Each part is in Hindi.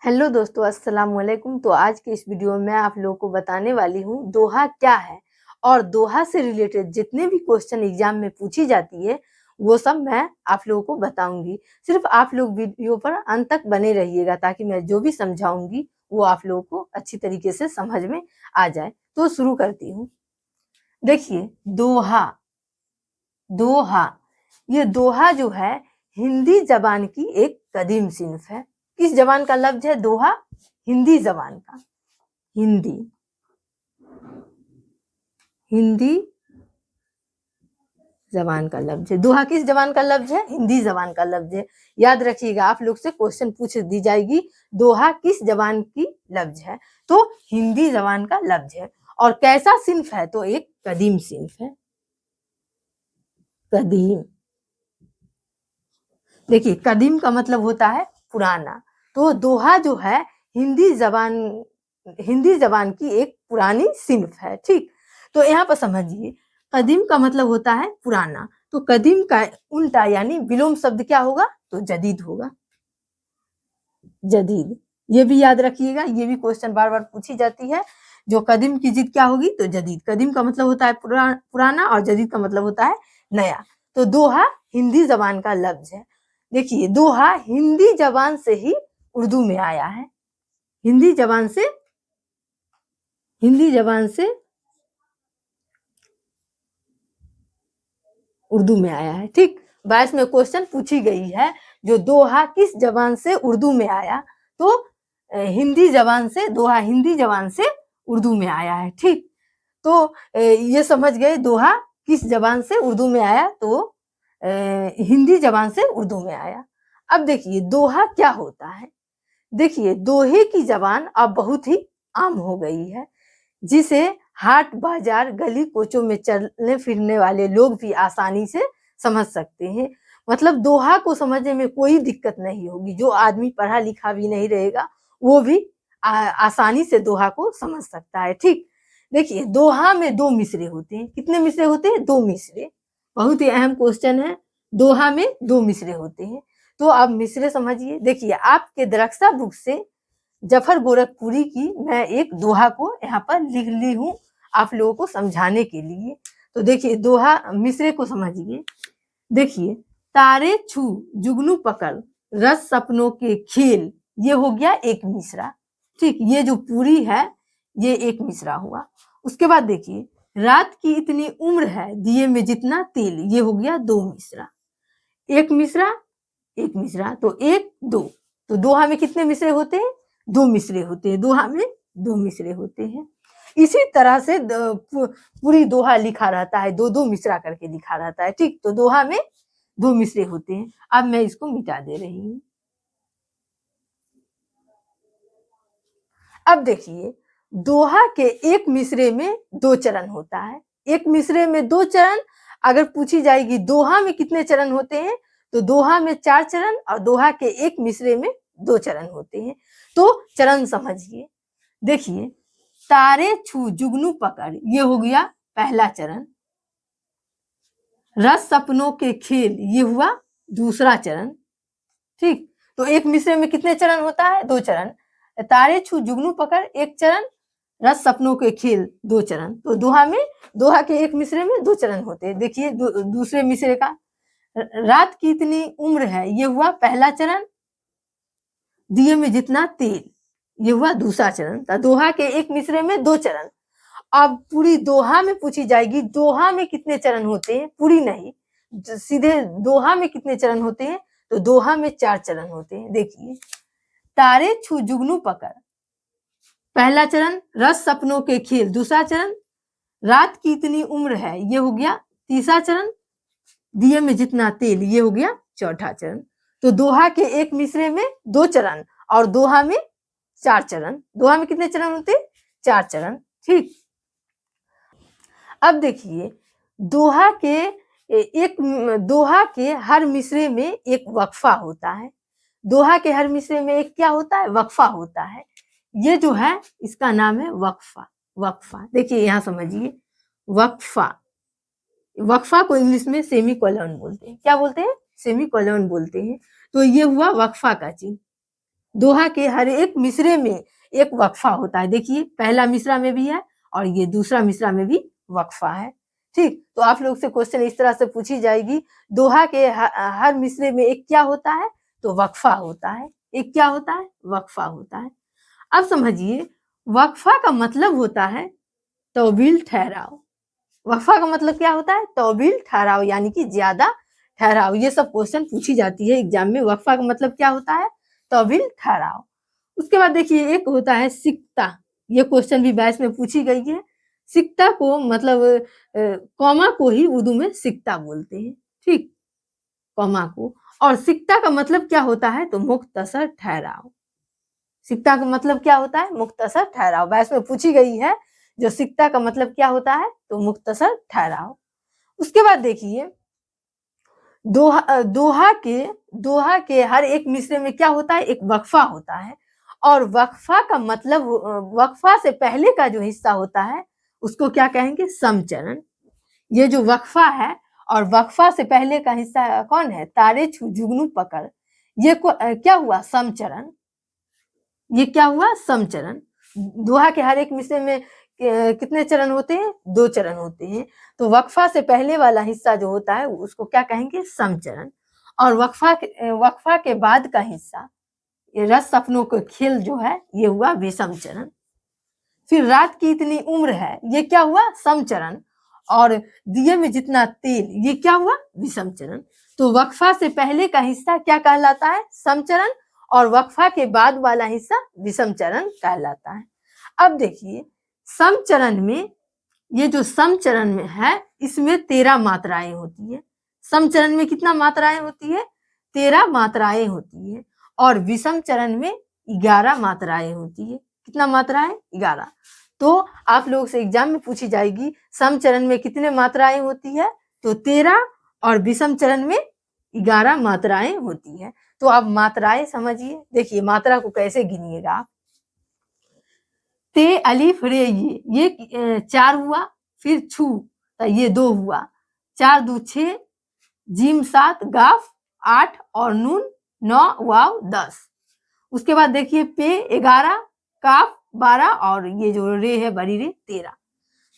हेलो दोस्तों, अस्सलाम वालेकुम। तो आज के इस वीडियो में आप लोगों को बताने वाली हूँ दोहा क्या है और दोहा से रिलेटेड जितने भी क्वेश्चन एग्जाम में पूछी जाती है वो सब मैं आप लोगों को बताऊंगी। सिर्फ आप लोग वीडियो पर अंत तक बने रहिएगा ताकि मैं जो भी समझाऊंगी वो आप लोगों को अच्छी तरीके से समझ में आ जाए। तो शुरू करती हूँ। देखिए, दोहा दोहा ये दोहा जो है हिंदी जबान की एक कदीम सिन्फ है। किस जबान का लफ्ज है दोहा? हिंदी जबान का। हिंदी हिंदी जबान का लफ्ज है। दोहा किस जबान का लफ्ज है? हिंदी जबान का लफ्ज है। याद रखिएगा, आप लोग से क्वेश्चन पूछ दी जाएगी दोहा किस जबान की लफ्ज है, तो हिंदी जबान का लफ्ज है। और कैसा सिन्फ है? तो एक कदीम सिन्फ है। कदीम, देखिए कदीम का मतलब होता है पुराना। तो दोहा जो है हिंदी जबान की एक पुरानी सिन्फ है। ठीक, तो यहाँ पर समझिए, कदीम का मतलब होता है पुराना, तो कदीम का उल्टा यानी विलोम शब्द क्या होगा? तो जदीद होगा। जदीद, ये भी याद रखिएगा, ये भी क्वेश्चन बार बार पूछी जाती है। जो कदीम की जिद क्या होगी? तो जदीद। कदीम का मतलब होता है पुराना और जदीद का मतलब होता है नया। तो दोहा हिंदी जबान का लफ्ज है। देखिए, दोहा हिंदी जबान से ही उर्दू में आया है। हिंदी जबान से उर्दू में आया है। ठीक, 22 में क्वेश्चन पूछी गई है जो दोहा किस जबान से उर्दू में आया, तो हिंदी जबान से। दोहा हिंदी जबान से उर्दू में आया है। ठीक, तो ये समझ गए दोहा किस जबान से उर्दू में आया, तो हिंदी जबान से उर्दू में आया। अब देखिए दोहा क्या होता है। देखिए, दोहे की जबान अब बहुत ही आम हो गई है, जिसे हाट बाजार गली कोचों में चलने फिरने वाले लोग भी आसानी से समझ सकते हैं। मतलब दोहा को समझने में कोई दिक्कत नहीं होगी। जो आदमी पढ़ा लिखा भी नहीं रहेगा वो भी आसानी से दोहा को समझ सकता है। ठीक, देखिए दोहा में दो मिसरे होते हैं। कितने मिसरे होते हैं? दो मिसरे। बहुत ही अहम क्वेश्चन है। दोहा में दो मिसरे होते हैं। तो अब मिसरे समझिए। देखिए, आपके दरख्सा बुक से जफर गोरखपुरी की मैं एक दोहा को यहाँ पर लिख ली हूँ आप लोगों को समझाने के लिए। तो देखिए दोहा मिसरे को समझिए। देखिए, तारे छू जुगनू पकड़ रस सपनों के खेल, ये हो गया एक मिसरा। ठीक, ये जो पूरी है ये एक मिसरा हुआ। उसके बाद देखिए, रात की इतनी उम्र है दिए में जितना तेल, ये हो गया दो मिसरा। एक मिसरा एक मिसरा, तो एक दो। तो दोहा में कितने मिसरे होते हैं? दो मिसरे होते हैं। दोहा में दो मिसरे होते हैं। इसी तरह से पूरी दोहा लिखा रहता है, दो दो मिसरा करके लिखा रहता है। ठीक, तो दोहा में दो मिसरे होते हैं। अब मैं इसको मिटा दे रही हूँ। अब देखिए, दोहा के एक मिसरे में दो चरण होता है। एक मिसरे में दो चरण। अगर पूछी जाएगी दोहा में कितने चरण होते हैं, तो दोहा में 4 चरण और दोहा के एक मिसरे में 2 चरण होते हैं। तो चरण समझिए। देखिए, तारे छू जुगनू पकड़, ये हो गया पहला चरण। रस सपनों के खेल, ये हुआ दूसरा चरण। ठीक, तो एक मिसरे में कितने चरण होता है? 2 चरण। तारे छू जुगनू पकड़ एक चरण, रस सपनों के खेल 2 चरण। तो दोहा के एक मिसरे में 2 चरण होते हैं। देखिए दूसरे मिसरे का, रात की इतनी उम्र है, ये हुआ पहला चरण। दिए में जितना तेल, ये हुआ दूसरा चरण। तो दोहा के एक मिसरे में 2 चरण। अब पूरी दोहा में पूछी जाएगी दोहा में कितने चरण होते हैं, पूरी नहीं, सीधे दोहा में कितने चरण होते हैं, तो दोहा में 4 चरण होते हैं। देखिए, तारे छू जुगनू पकड़ पहला चरण, रस सपनों के खेल दूसरा चरण, रात की इतनी उम्र है, ये हो गया तीसरा चरण, दिए में जितना तेल, ये हो गया चौथा चरण। तो दोहा के एक मिसरे में 2 चरण और दोहा में 4 चरण। दोहा में कितने चरण होते? 4 चरण। ठीक, अब देखिए, दोहा के हर मिसरे में एक वक्फा होता है। दोहा के हर मिसरे में एक क्या होता है? वक्फा होता है। ये जो है इसका नाम है वक्फा। वक्फा, देखिए यहाँ समझिए, वक्फा। वक्फा को इंग्लिश में सेमी कोलन बोलते हैं। क्या बोलते हैं? सेमी कोलन बोलते हैं। तो ये हुआ वक्फा का चिन्ह। दोहा के हर एक मिसरे में एक वक्फा होता है। देखिए पहला मिसरा में भी है और ये दूसरा मिसरा में भी वक्फा है। ठीक, तो आप लोग से क्वेश्चन इस तरह से पूछी जाएगी, दोहा के हर मिसरे में एक क्या होता है, तो वक्फा होता है। एक क्या होता है, वक्फा होता है। अब समझिए, वक्फा का मतलब होता है तौबील ठहराव। वक्फा का मतलब क्या होता है, तौबील ठहराव, यानी कि ज्यादा ठहराव। ये सब क्वेश्चन पूछी जाती है एग्जाम में। वक्फा का मतलब क्या होता है, तौबील ठहराव। उसके बाद देखिए एक होता है सिक्ता। ये क्वेश्चन भी 22 में पूछी गई है। सिक्ता को मतलब कॉमा को ही उर्दू में सिक्ता बोलते हैं। ठीक, कॉमा को। और सिक्ता का मतलब क्या होता है, तो मुख्तसर ठहराव। सिक्ता का मतलब क्या होता है, मुख्तसर ठहराव। 22 में पूछी गई है जो सिक्ता का मतलब क्या होता है, तो मुख्तसर ठहराव। उसके बाद देखिए दोहा के हर एक मिसरे में क्या होता है, एक वक्फा होता है। और वक्फा का मतलब वक्फा से पहले का जो हिस्सा होता है उसको क्या कहेंगे, समचरण। ये जो वक्फा है और वक्फा से पहले का हिस्सा कौन है, तारे छू जुगनू पकड़, ये क्या हुआ, समचरण। ये क्या हुआ, समचरण। दोहा के हर एक मिसरे में कितने चरण होते हैं, 2 चरण होते हैं। तो वक्फा से पहले वाला हिस्सा जो होता है उसको क्या कहेंगे, समचरण। और वक्फा के बाद का हिस्सा, ये रस सपनों के खेल जो है, ये हुआ विषम चरण। फिर रात की इतनी उम्र है, ये क्या हुआ, समचरण। और दिए में जितना तेल, ये क्या हुआ, विषम चरण। तो वक्फा से पहले का हिस्सा क्या कहलाता है, समचरण, और वक्फा के बाद वाला हिस्सा विषम चरण कहलाता है। अब देखिए समचरण में, ये जो समचरण में है इसमें 13 मात्राएं होती है। समचरण में कितना मात्राएं होती है, 13 मात्राएं होती है। और विषम चरण में 11 मात्राएं होती है। कितना मात्राएं, 11। तो आप लोग से एग्जाम में पूछी जाएगी समचरण में कितने मात्राएं होती है, तो 13, और विषम चरण में 11 मात्राएं होती है। तो आप मात्राएं समझिए। देखिए मात्रा को कैसे गिनिएगा आप, ते अलिफ रे ये 4 हुआ। फिर छू, तो ये 2 हुआ। 4 2 6, जीम 7, गाफ 8 और नून 9, वाव 10। उसके बाद देखिए पे 11, काफ 12 और ये जो रे है बड़ी रे 13।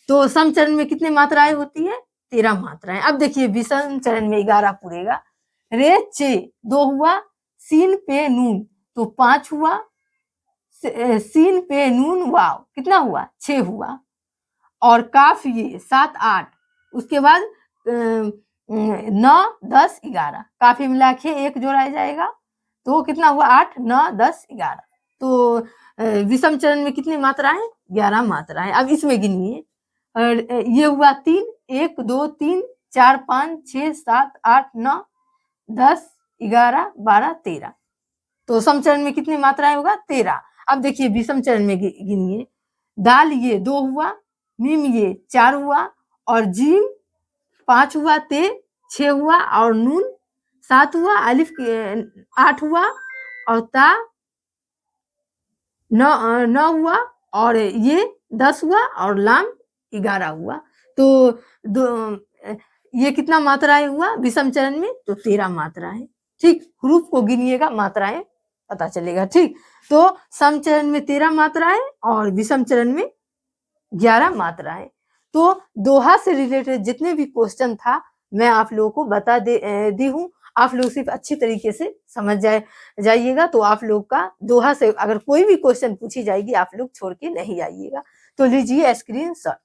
तो समचरण में कितने मात्राएं होती है, 13 मात्राएं। अब देखिए विषम चरण में 11 पूरेगा। रे चे 2 हुआ, सीन पे नून तो 5 हुआ, सीन पे नून वाव कितना हुआ, 6 हुआ। और काफ ये 7 8। उसके बाद 9 10 11, काफी मिला के 1 जोड़ा जाएगा तो कितना हुआ, 8 9 10 11। तो विषम चरण में कितनी मात्राएं, 11 मात्राएं। अब इसमें गिनिए, ये हुआ 3 1 2 3 4 5 6 7 8 9 10 11 12 13। तो समचरण में कितनी मात्राएं होगा, 13। अब देखिए विषम चरण में गिनिए, दाल ये 2 हुआ, मीम ये 4 हुआ, और जीम 5 हुआ, ते 6 हुआ, और नून 7 हुआ, अलिफ 8 हुआ, और ता 9 हुआ, और ये 10 हुआ, और लाम 11 हुआ। तो ये कितना मात्राएं हुआ विषम चरण में, तो 13 मात्राएं। ठीक, हरूफ को गिनिएगा, मात्राएं पता चलेगा। ठीक, तो समचरण में 13 मात्राएं और विषम चरण में 11 मात्राएं। तो दोहा से रिलेटेड जितने भी क्वेश्चन था मैं आप लोगों को बता दी हूँ। आप लोग सिर्फ अच्छी तरीके से समझ जाइएगा तो आप लोग का दोहा से अगर कोई भी क्वेश्चन पूछी जाएगी आप लोग छोड़ के नहीं आइएगा। तो लीजिए स्क्रीनशॉट।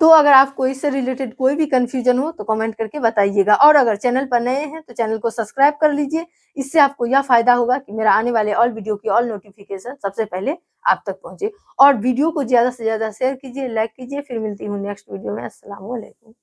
तो अगर आपको इससे रिलेटेड कोई भी कंफ्यूजन हो तो कमेंट करके बताइएगा, और अगर चैनल पर नए हैं तो चैनल को सब्सक्राइब कर लीजिए। इससे आपको यह फायदा होगा कि मेरा आने वाले ऑल वीडियो की ऑल नोटिफिकेशन सबसे पहले आप तक पहुंचे। और वीडियो को ज्यादा से ज्यादा शेयर कीजिए, लाइक कीजिए। फिर मिलती हूँ नेक्स्ट वीडियो में। अस्सलाम वालेकुम।